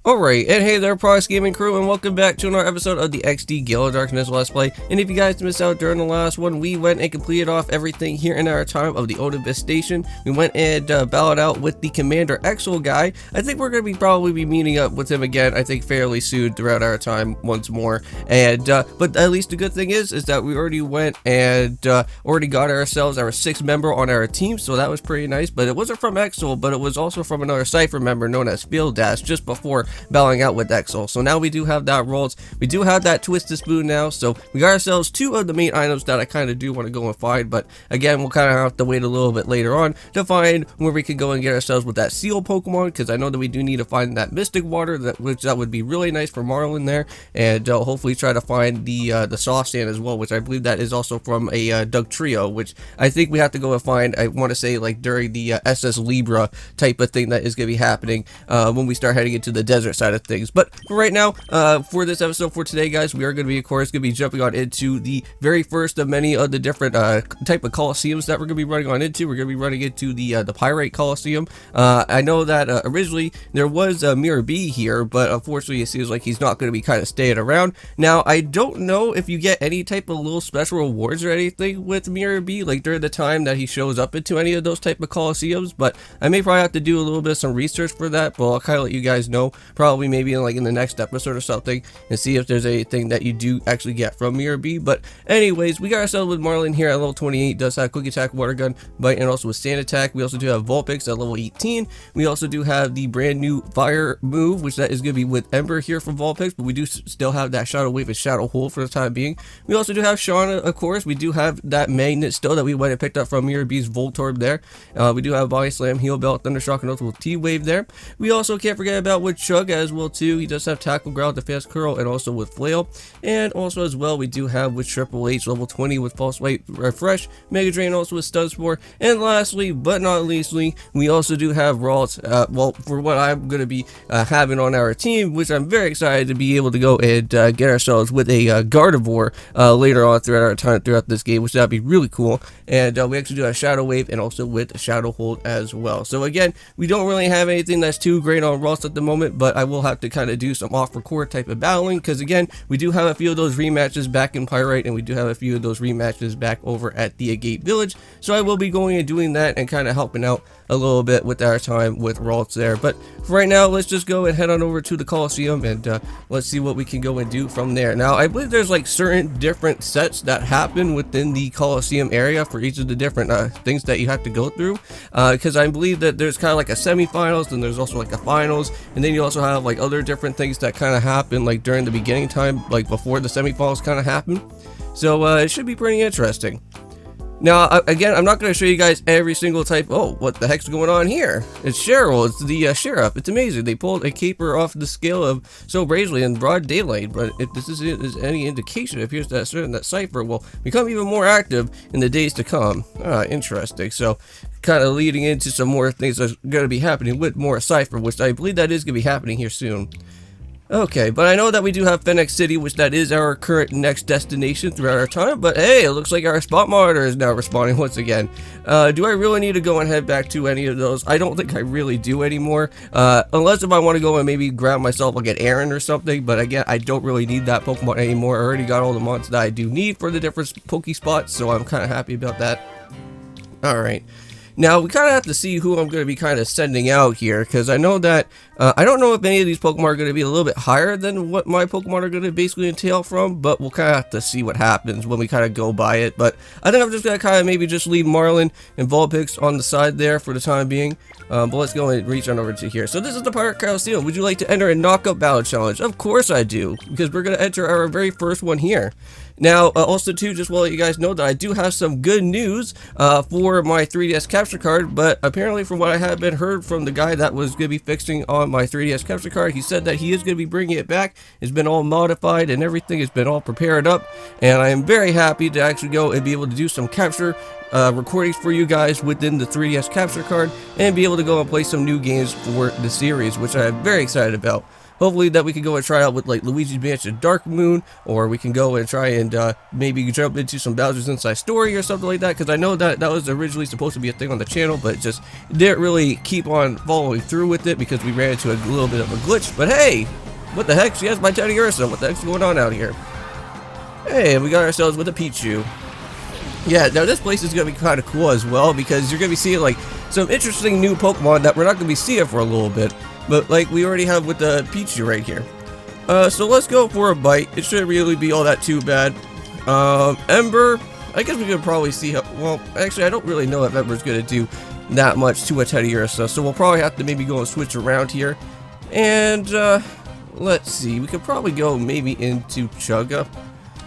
Alright, and hey there Prox Gaming crew, and welcome back to another episode of the XD Gale of Darkness Let's Play. And if you guys missed out during the last one, we went and completed off everything here in our time of the Olympus Station. We went and battled out with the Commander Exel guy. I think we're going to probably be meeting up with him again, I think fairly soon throughout our time once more. And but at least the good thing is that we already went and already got ourselves our 6th member on our team, so that was pretty nice. But it wasn't from Exel, but it was also from another Cypher member known as Field Dash just before battling out with Exel. So now we do have that rolled. We do have that Twisted Spoon now, so we got ourselves 2 of the main items that I kind of do want to go and find, but again, we'll kind of have to wait a little bit later on to find where we can go and get ourselves with that Seal Pokemon, because I know that we do need to find that Mystic Water, that would be really nice for Marlin there, and hopefully try to find the Soft Sand as well, which I believe that is also from a Doug Trio, which I think we have to go and find, I want to say like during the SS Libra type of thing that is going to be happening when we start heading into the desert side of things. But for right now, for this episode for today, guys, we are going to be, of course, going to be jumping on into the very first of many of the different type of Colosseums that we're going to be running on into. We're going to be running into the Pyrite Colosseum. I know that originally there was Mirror B here, but unfortunately it seems like he's not going to be kind of staying around. Now, I don't know if you get any type of little special rewards or anything with Mirror B, like during the time that he shows up into any of those type of Colosseums, but I may probably have to do a little bit of some research for that, but I'll kind of let you guys know, probably maybe in the next episode or something, and see if there's anything that you do actually get from Mirror B. But anyways, we got ourselves with Marlin here at level 28. Does have Quick Attack, Water Gun, Bite, and also with Sand Attack. We also do have Vulpix at level 18. We also do have the brand new Fire move, which that is going to be with Ember here from Vulpix, but we do still have that Shadow Wave and Shadow Hold for the time being. We also do have Shauna, of course. We do have that Magnet still that we went and picked up from Mirror B's Voltorb there. We do have Body Slam, Heal Belt, Thundershock, and also with T-Wave there. We also can't forget about with Chug as well too. He does have Tackle, Growl, Defense Curl, and also with Flail. And also as well, we do have with Triple H level 20 with False White Refresh, Mega Drain also with Stun Spore. And lastly, but not leastly, we also do have Ralts, well, for what I'm going to be having on our team, which I'm very excited to be able to go and get ourselves with a Gardevoir later on throughout our time throughout this game, which that'd be really cool. And we actually do have Shadow Wave and also with Shadow Hold as well. So again, we don't really have anything that's too great on Ralts at the moment, but I will have to kind of do some off-record type of battling, because again, we do have a few of those rematches back in Pyrite, and we do have a few of those rematches back over at the Agate Village, so I will be going and doing that and kind of helping out a little bit with our time with Ralts there. But for right now, let's just go and head on over to the Colosseum, and let's see what we can go and do from there. Now, I believe there's like certain different sets that happen within the Colosseum area for each of the different things that you have to go through, because I believe that there's kind of like a semifinals, and there's also like a finals, and then you also have like other different things that kind of happen like during the beginning time, like before the semifinals kind of happen. So it should be pretty interesting. Now, again, I'm not going to show you guys every single type. Oh, what the heck's going on here? It's Cheryl. It's the sheriff. It's amazing. They pulled a caper off the scale of so bravely in broad daylight. But if this is any indication, it appears that that Cypher will become even more active in the days to come. Interesting. So, kind of leading into some more things that's going to be happening with more Cypher, which I believe that is going to be happening here soon. Okay, but I know that we do have Phoenix City, which that is our current next destination throughout our time, but hey, it looks like our spot monitor is now responding once again. Do I really need to go and head back to any of those? I don't think I really do anymore, unless if I want to go and maybe grab myself like an Aaron or something, but again, I don't really need that Pokemon anymore. I already got all the mons that I do need for the different Poke spots, so I'm kind of happy about that. Alright. Now, we kind of have to see who I'm going to be kind of sending out here, because I know that, I don't know if any of these Pokemon are going to be a little bit higher than what my Pokemon are going to basically entail from, but we'll kind of have to see what happens when we kind of go by it. But I think I'm just going to kind of maybe just leave Marlin and Vulpix on the side there for the time being. But let's go and reach on over to here. So this is the Pirate Colosseum. Would you like to enter a knockout battle challenge? Of course I do, because we're going to enter our very first one here. Now, also too, just want to let you guys know that I do have some good news for my 3DS capture card, but apparently from what I have been heard from the guy that was going to be fixing on my 3DS capture card, he said that he is going to be bringing it back. It's been all modified and everything has been all prepared up, and I am very happy to actually go and be able to do some capture recordings for you guys within the 3DS capture card and be able to go and play some new games for the series, which I am very excited about. hopefully that we can go and try out with like Luigi's Mansion Dark Moon, or we can go and try and maybe jump into some Bowser's Inside Story or something like that, because I know that that was originally supposed to be a thing on the channel, but just didn't really keep on following through with it because we ran into a little bit of a glitch. But hey, what the heck? She has my Teddy Ursa. What the heck's going on out here? Hey, we got ourselves with a Pichu. Yeah, now this place is going to be kind of cool as well, because you're going to be seeing like some interesting new Pokemon that we're not going to be seeing for a little bit, but like we already have with the Pichu right here. So let's go for a bite. It shouldn't really be all that too bad. Ember, I guess we could probably see how, well, actually I don't really know if Ember's going to do that much to a Teddy Ursa, so we'll probably have to maybe go and switch around here. And let's see, we could probably go maybe into Chugga,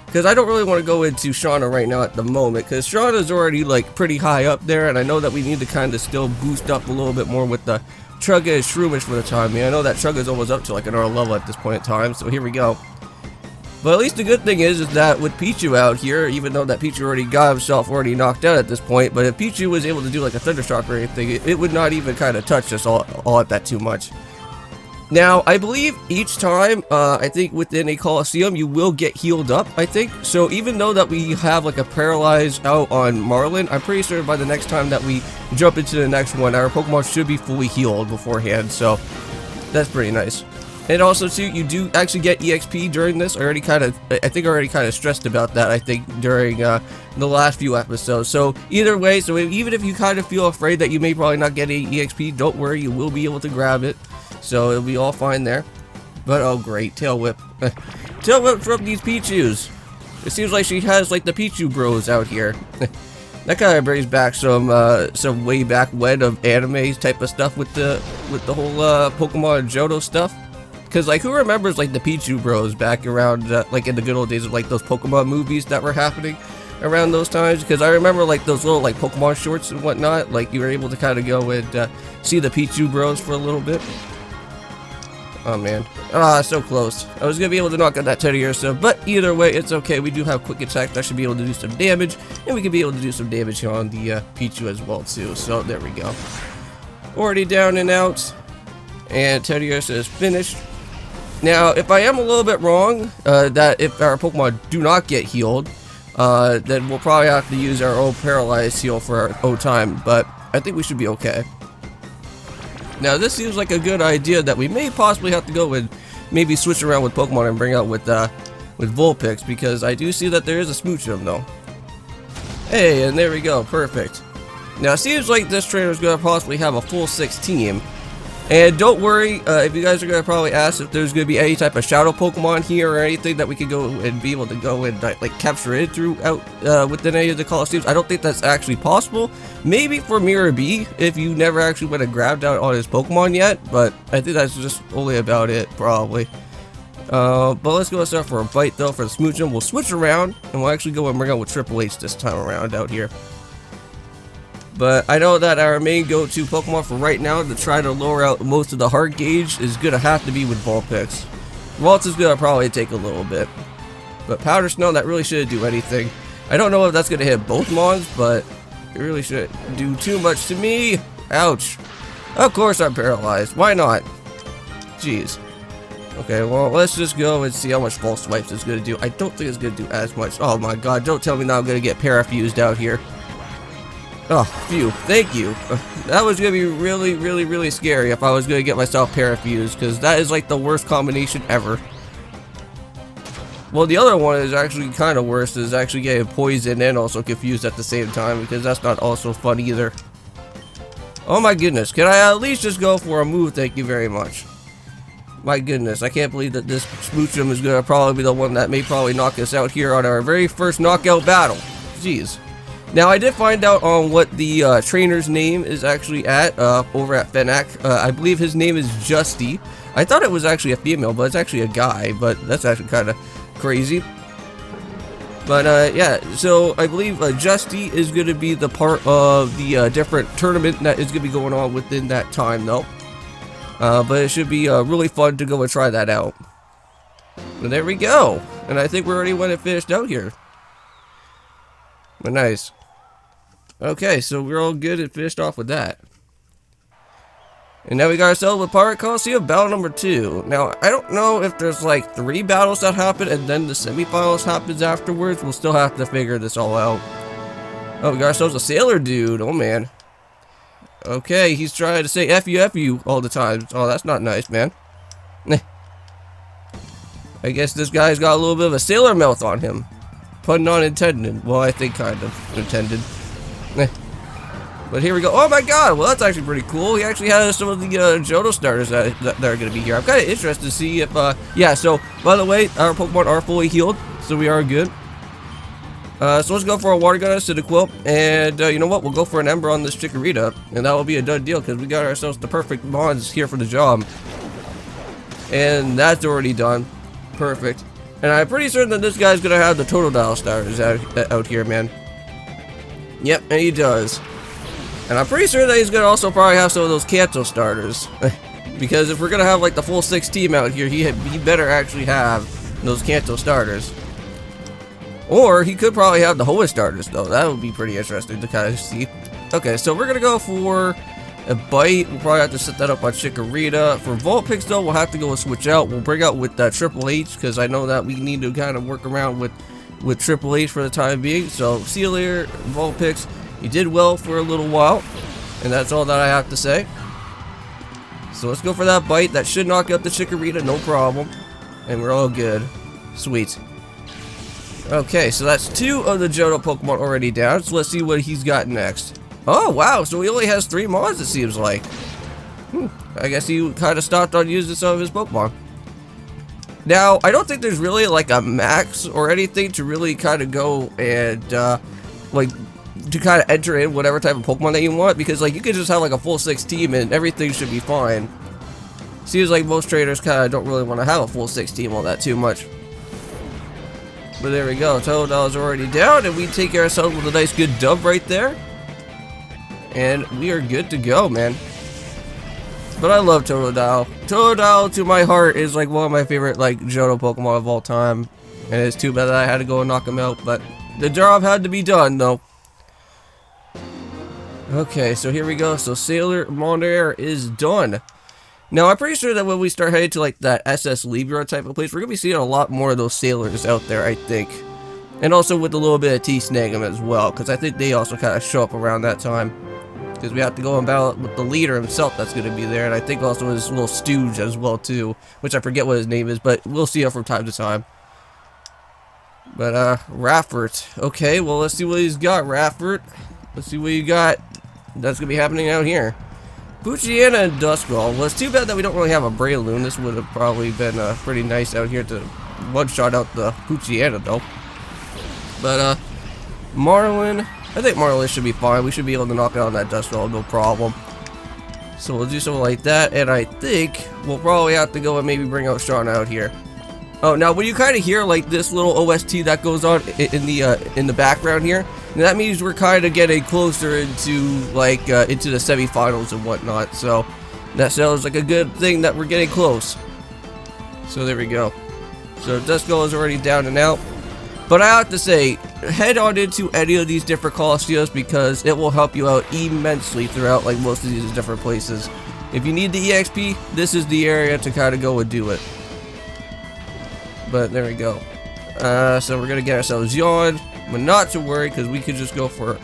because I don't really want to go into Shauna right now at the moment, because Shauna's already like pretty high up there, and I know that we need to kind of still boost up a little bit more with the Chugga and Shroomish for the time being. I know that Chugga's almost up to like another level at this point in time, so here we go. But at least the good thing is that with Pichu out here, even though that Pichu already got himself already knocked out at this point, but if Pichu was able to do like a Thundershock or anything, it would not even kind of touch us all at that too much. Now, I believe each time, I think within a Colosseum, you will get healed up, I think. So even though that we have like a paralyzed out on Marlin, I'm pretty sure by the next time that we jump into the next one, our Pokemon should be fully healed beforehand. So that's pretty nice. And also too, you do actually get EXP during this. I think I already kind of stressed about that, I think, during the last few episodes. So either way, so even if you kind of feel afraid that you may probably not get any EXP, don't worry, you will be able to grab it. So it'll be all fine there. But oh great, Tail Whip. Tail Whip from these Pichus. It seems like she has like the Pichu bros out here. That kind of brings back some way back when of anime type of stuff with the whole Pokemon Johto stuff. Cause like who remembers like the Pichu bros back around like in the good old days of like those Pokemon movies that were happening around those times? Because I remember like those little like Pokemon shorts and whatnot. Like you were able to kind of go and see the Pichu bros for a little bit. Oh man, so close. I was gonna be able to knock out that Teddy Ursa, but either way, it's okay. We do have quick attack that should be able to do some damage, and we can be able to do some damage here on the Pichu as well too. So there we go. Already down and out, and Teddy Ursa is finished. Now, if I am a little bit wrong, that if our Pokemon do not get healed, then we'll probably have to use our own Paralyzed heal for our own time, but I think we should be okay. Now, this seems like a good idea that we may possibly have to go and maybe switch around with Pokemon and bring out with Vulpix, because I do see that there is a Smoochum, though. Hey, and there we go, perfect. Now, it seems like this trainer is going to possibly have a full 6 team. And don't worry, if you guys are going to probably ask if there's going to be any type of Shadow Pokemon here or anything that we could go and be able to go and like capture it throughout within any of the Colosseums. I don't think that's actually possible. Maybe for Mirror B, if you never actually went and grabbed out on his Pokemon yet, but I think that's just only about it, probably. But let's go and start for a bite though for the Smoochum. We'll switch around and we'll actually go and bring out with Triple H this time around out here. But I know that our main go-to Pokemon for right now to try to lower out most of the heart gauge is going to have to be with Vulpix. Waltz is going to probably take a little bit. But Powder Snow, that really shouldn't do anything. I don't know if that's going to hit both Mons, but it really shouldn't do too much to me. Ouch. Of course I'm paralyzed. Why not? Jeez. Okay, well, let's just go and see how much False Swipes is going to do. I don't think it's going to do as much. Oh my god, don't tell me now I'm going to get Parafused out here. Oh, phew, thank you. That was going to be really, really, really scary if I was going to get myself Parafused, because that is like the worst combination ever. Well, the other one is actually kind of worse, is actually getting poisoned and also confused at the same time, because that's not also fun either. Oh my goodness, can I at least just go for a move? Thank you very much. My goodness, I can't believe that this Smoochum is going to probably be the one that may probably knock us out here on our very first knockout battle. Jeez. Now, I did find out on what the trainer's name is actually at, over at Fenac. I believe his name is Justy. I thought it was actually a female, but it's actually a guy, but that's actually kind of crazy. But, yeah, so I believe Justy is going to be the part of the different tournament that is going to be going on within that time, though. But it should be really fun to go and try that out. And there we go. And I think we already went and finished out here. But nice. Okay, so we're all good and finished off with that. And now we got ourselves with Pirate Colosseum battle number 2. Now, I don't know if there's like 3 battles that happen and then the semifinals happens afterwards. We'll still have to figure this all out. Oh, we got ourselves a sailor dude. Oh, man. Okay, he's trying to say F you all the time. Oh, that's not nice, man. I guess this guy's got a little bit of a sailor mouth on him. Pun not intended. Well, I think kind of intended. But here we go. Oh my god! Well, that's actually pretty cool. He actually has some of the Johto starters that are going to be here. I'm kind of interested to see if, yeah, so, by the way, our Pokemon are fully healed, so we are good. So let's go for a Water Gun to the Quilt, and you know what? We'll go for an Ember on this Chikorita, and that will be a done deal, because we got ourselves the perfect mons here for the job. And that's already done. Perfect. And I'm pretty certain that this guy's going to have the Totodile starters out here, man. Yep, and he does. And I'm pretty sure that he's going to also probably have some of those Kanto starters. Because if we're going to have like the full 6 team out here, he better actually have those Kanto starters. Or he could probably have the Hoa starters though. That would be pretty interesting to kind of see. Okay, so we're going to go for a Bite. We'll probably have to set that up on Chikorita. For Vulpix though, we'll have to go and switch out. We'll bring out with Triple H because I know that we need to kind of work around with Triple H for the time being. So Sealier, Vulpix. He did well for a little while, and that's all that I have to say. So let's go for that Bite. That should knock out the Chikorita, no problem. And we're all good. Sweet. Okay, so that's 2 of the Johto Pokemon already down, so let's see what he's got next. Oh, wow, so he only has 3 Mons, it seems like. I guess he kind of stopped on using some of his Pokemon. Now, I don't think there's really like a max or anything to really kind of go and, like, to kind of enter in whatever type of Pokemon that you want, because like you could just have like a full 6 team and everything should be fine. Seems like most traders kind of don't really want to have a full 6 team all that too much. But there we go, Totodile's already down, and we take ourselves with a nice good dub right there. And we are good to go, man. But I love Totodile. Totodile, to my heart, is like one of my favorite like Johto Pokemon of all time. And it's too bad that I had to go and knock him out, but the job had to be done though. Okay, so here we go. So Sailor Mondair is done. Now, I'm pretty sure that when we start heading to like that SS Libra type of place, we're going to be seeing a lot more of those sailors out there, I think. And also with a little bit of T-Snagem as well, because I think they also kind of show up around that time. Because we have to go and battle with the leader himself that's going to be there, and I think also his little stooge as well too, which I forget what his name is, but we'll see him from time to time. But, Raffert. Okay, well, let's see what he's got, Raffert. Let's see what you got. That's going to be happening out here. Poochyena and Duskull. Well, it's too bad that we don't really have a Breloom. This would have probably been pretty nice out here to one-shot out the Poochyena, though. But, Marlin. I think Marlin should be fine. We should be able to knock out that Duskull, no problem. So we'll do something like that, and I think we'll probably have to go and maybe bring out Sean out here. Oh, now when you kind of hear like this little OST that goes on in the background here, that means we're kind of getting closer into like into the semifinals and whatnot. So that sounds like a good thing that we're getting close. So there we go. So Duskull is already down and out. But I have to say, head on into any of these different Colosseums because it will help you out immensely throughout like most of these different places. If you need the EXP, this is the area to kind of go and do it. But there we go. So we're gonna get ourselves Yawn, but not to worry because we could just go for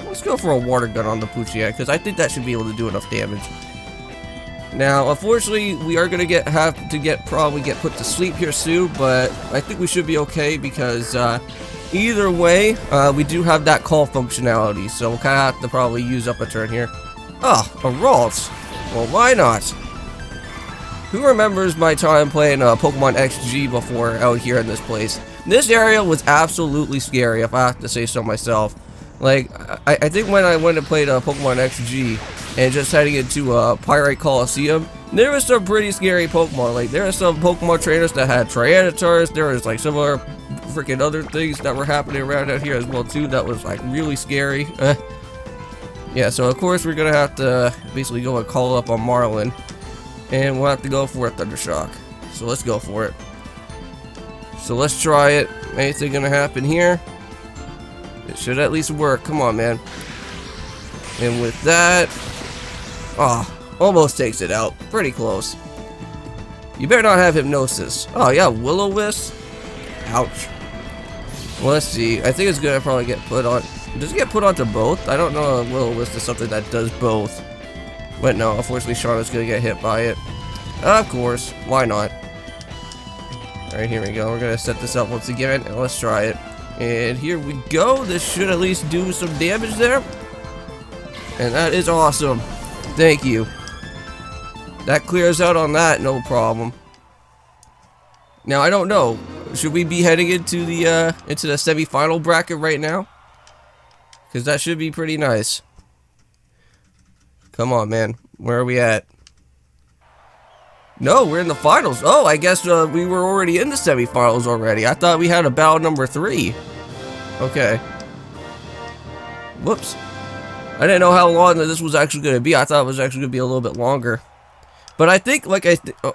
let's go for a Water Gun on the Poochyena because I think that should be able to do enough damage. Now, unfortunately, we are gonna probably get put to sleep here soon, but I think we should be okay because either way, we do have that call functionality, so we'll kind of have to probably use up a turn here. Oh, a Ralts. Well, why not? Who remembers my time playing Pokemon XG before out here in this place? This area was absolutely scary, if I have to say so myself. Like, I think when I went and played Pokemon XG and just heading into Pyrite Colosseum, there was some pretty scary Pokemon. Like, there were some Pokemon trainers that had Tyrannitars. There was like some other freaking other things that were happening around out here as well too. That was like really scary. Yeah, so of course we're gonna have to basically go and call up on Marlin. And we'll have to go for a Thundershock. So let's go for it. So let's try it. Anything gonna happen here? It should at least work. Come on, man. And with that... Oh, Almost takes it out. Pretty close. You better not have hypnosis. Oh yeah, Will-O-Wisp. Ouch. Well, let's see. I think it's gonna probably get put on. Does it get put onto both? I don't know if Will-O-Wisp is something that does both. But no, unfortunately Shauna's gonna get hit by it. Of course. Why not? Alright, here we go. We're gonna set this up once again and let's try it. And here we go. This should at least do some damage there. And that is awesome. Thank you. That clears out on that, no problem. Now I don't know. Should we be heading into the semi-final bracket right now? Because that should be pretty nice. Come on, man. Where are we at? No, we're in the finals. Oh, I guess we were already in the semi-finals already. I thought we had a battle number 3. Okay. Whoops. I didn't know how long this was actually going to be. I thought it was actually going to be a little bit longer. But I think, like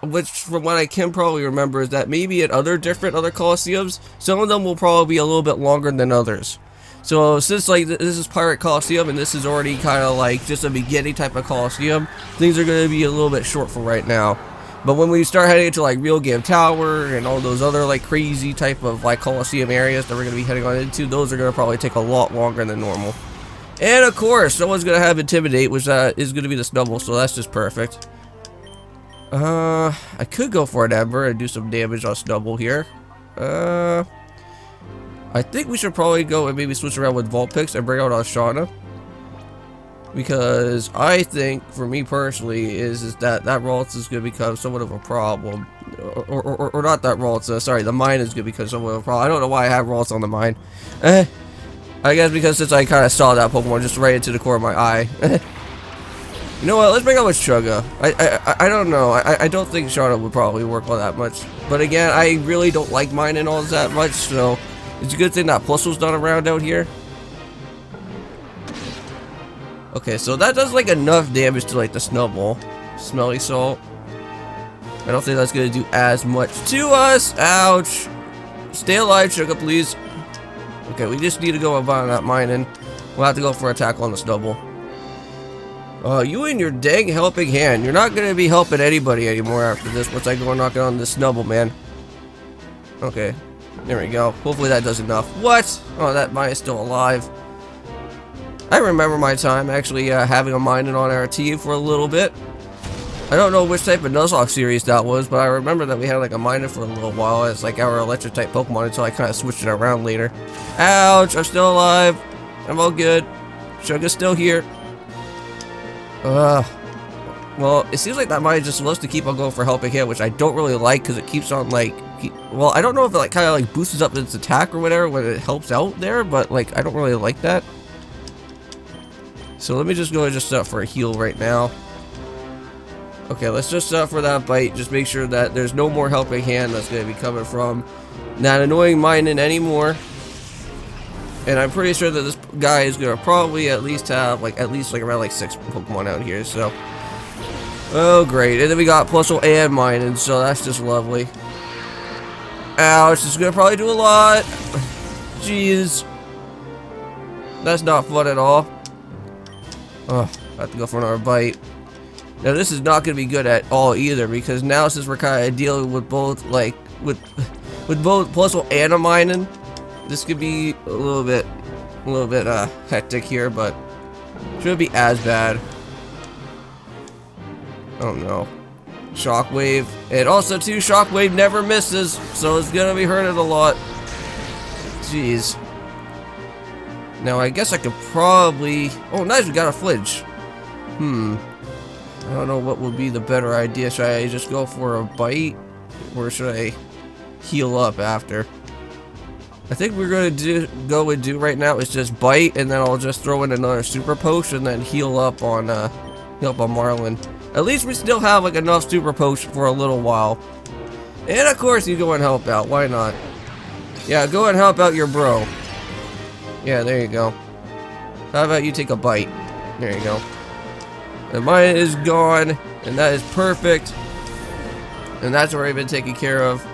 which from what I can probably remember, is that maybe at other Colosseums, some of them will probably be a little bit longer than others. So since like this is Pirate Colosseum and this is already kind of like just a beginning type of Colosseum, things are going to be a little bit short for right now. But when we start heading into like Real Game Tower and all those other like crazy type of like Colosseum areas that we're going to be heading on into, those are going to probably take a lot longer than normal. And of course, someone's going to have Intimidate, which is going to be the Snubble, so that's just perfect. I could go for an Ember and do some damage on Snubble here. I think we should probably go and maybe switch around with Vulpix and bring out Shauna. Because I think, for me personally, is that Ralts is going to become somewhat of a problem. Or not that Ralts, sorry, the mine is going to become somewhat of a problem. I don't know why I have Ralts on the mine. I guess because since I kind of saw that Pokemon just right into the core of my eye. You know what, let's bring out with Suga. I don't know, I don't think Shauna would probably work all that much. But again, I really don't like mining all that much, so it's a good thing that Plusle's not around out here. Okay, so that does like enough damage to like the Snubble. Smelly Salt. I don't think that's gonna do as much to us. Ouch. Stay alive, Suga, please. Okay, we just need to go about that mining. We'll have to go for a tackle on the Snubble. You and your dang helping hand. You're not gonna be helping anybody anymore after this once I go knocking on this Snubble, man. Okay, there we go. Hopefully that does enough. What? Oh, that mine is still alive. I remember my time actually having a mining on our team for a little bit. I don't know which type of Nuzlocke series that was, but I remember that we had like a miner for a little while as like our electric type Pokemon until I kind of switched it around later. Ouch, I'm still alive. I'm all good. Suga's still here. Well, it seems like that mine just loves to keep on going for helping hand, which I don't really like because it keeps on like, well, I don't know if it like kind of like boosts up its attack or whatever when it helps out there, but like I don't really like that. So let me just go and just set up for a heal right now. Okay, let's just set up for that bite. Just make sure that there's no more helping hand that's going to be coming from that annoying mining anymore. And I'm pretty sure that this guy is going to probably at least have like around like 6 Pokemon out here. So, oh great, and then we got Plusle and mining, so that's just lovely. Ouch, this is going to probably do a lot. Jeez, that's not fun at all. Oh, I have to go for another bite. Now this is not going to be good at all either, because now since we're kind of dealing with both like with both Plusle and a mining, this could be a little bit hectic here, but shouldn't be as bad. Oh no, Shockwave, and also too, Shockwave never misses, so it's gonna be hurting a lot. Jeez. Now I guess I could probably... Oh nice, we got a flinch. I don't know what would be the better idea. Should I just go for a bite? Or should I heal up after? I think we're going to do right now is just bite, and then I'll just throw in another super potion and then heal up on Marlin. At least we still have like enough super potion for a little while. And of course you go and help out. Why not? Yeah, go and help out your bro. Yeah, there you go. How about you take a bite? There you go. And mine is gone, and that is perfect. And that's already been taken care of.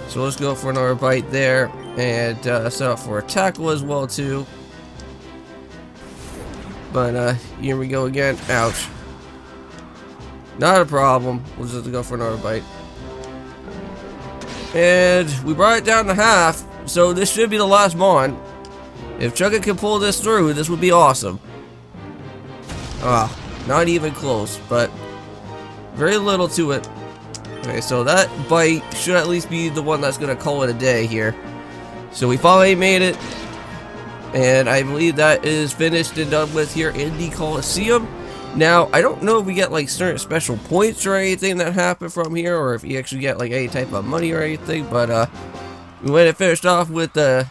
So let's go for another bite there, and set up for a tackle as well too. But here we go again. Ouch. Not a problem. We'll just go for another bite. And we brought it down to half, so this should be the last mon. If Chugga can pull this through, this would be awesome. Ah, not even close, but very little to it. Okay, so that bite should at least be the one that's going to call it a day here. So we finally made it, and I believe that is finished and done with here in the Colosseum. Now, I don't know if we get like certain special points or anything that happen from here, or if you actually get like any type of money or anything, but we went and finished off with the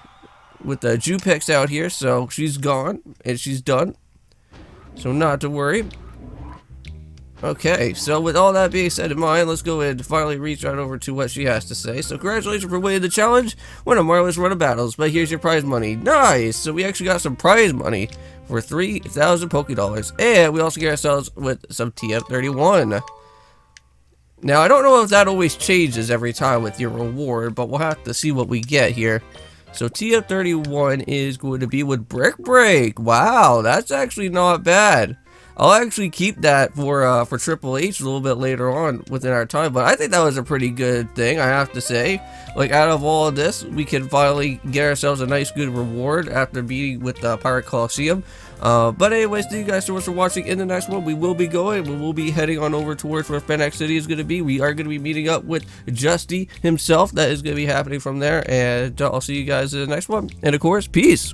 Jupex out here, so she's gone and she's done. So not to worry. Okay, so with all that being said in mind, let's go ahead and finally reach out over to what she has to say. So congratulations for winning the challenge. Win a marvelous run of battles, but here's your prize money. Nice! So we actually got some prize money for 3,000 Poké-Dollars. And we also get ourselves with some TF31. Now, I don't know if that always changes every time with your reward, but we'll have to see what we get here. So TF31 is going to be with Brick Break. Wow, that's actually not bad. I'll actually keep that for Triple H a little bit later on within our time, but I think that was a pretty good thing, I have to say. Like, out of all of this, we can finally get ourselves a nice good reward after beating with the Pirate Colosseum. But anyways, thank you guys so much for watching. In the next one, we will be heading on over towards where Fennec City is going to be. We are going to be meeting up with Justy himself. That is going to be happening from there, and I'll see you guys in the next one. And of course, peace!